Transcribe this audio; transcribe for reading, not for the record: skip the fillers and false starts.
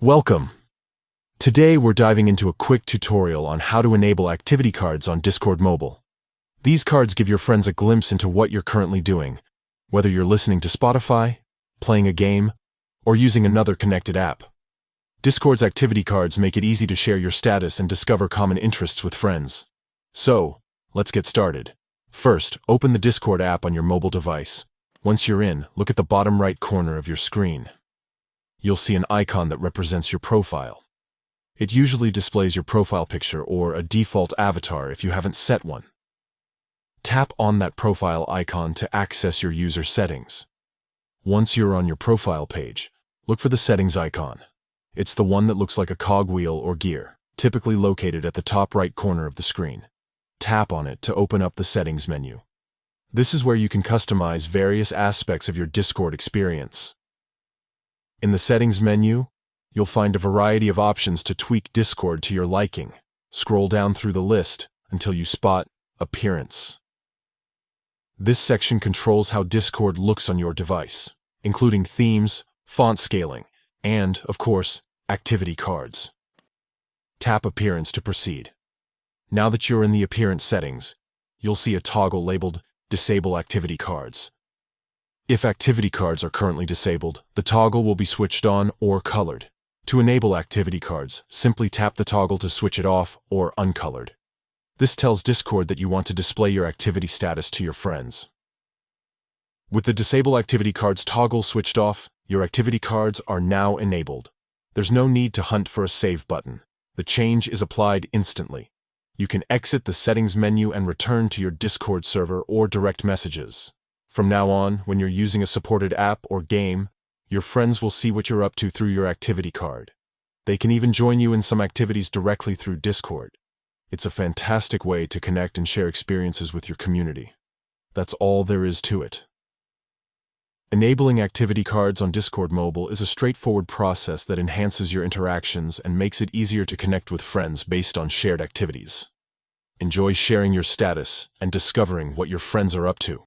Welcome! Today we're diving into a quick tutorial on how to enable activity cards on Discord Mobile. These cards give your friends a glimpse into what you're currently doing, whether you're listening to Spotify, playing a game, or using another connected app. Discord's activity cards make it easy to share your status and discover common interests with friends. So, let's get started. First, open the Discord app on your mobile device. Once you're in, look at the bottom right corner of your screen. You'll see an icon that represents your profile. It usually displays your profile picture or a default avatar if you haven't set one. Tap on that profile icon to access your user settings. Once you're on your profile page, look for the settings icon. It's the one that looks like a cogwheel or gear, typically located at the top right corner of the screen. Tap on it to open up the settings menu. This is where you can customize various aspects of your Discord experience. In the settings menu, you'll find a variety of options to tweak Discord to your liking. Scroll down through the list until you spot Appearance. This section controls how Discord looks on your device, including themes, font scaling, and, of course, activity cards. Tap Appearance to proceed. Now that you're in the Appearance settings, you'll see a toggle labeled Disable Activity Cards. If activity cards are currently disabled, the toggle will be switched on or colored. To enable activity cards, simply tap the toggle to switch it off or uncolored. This tells Discord that you want to display your activity status to your friends. With the Disable Activity Cards toggle switched off, your activity cards are now enabled. There's no need to hunt for a save button. The change is applied instantly. You can exit the settings menu and return to your Discord server or direct messages. From now on, when you're using a supported app or game, your friends will see what you're up to through your activity card. They can even join you in some activities directly through Discord. It's a fantastic way to connect and share experiences with your community. That's all there is to it. Enabling activity cards on Discord Mobile is a straightforward process that enhances your interactions and makes it easier to connect with friends based on shared activities. Enjoy sharing your status and discovering what your friends are up to.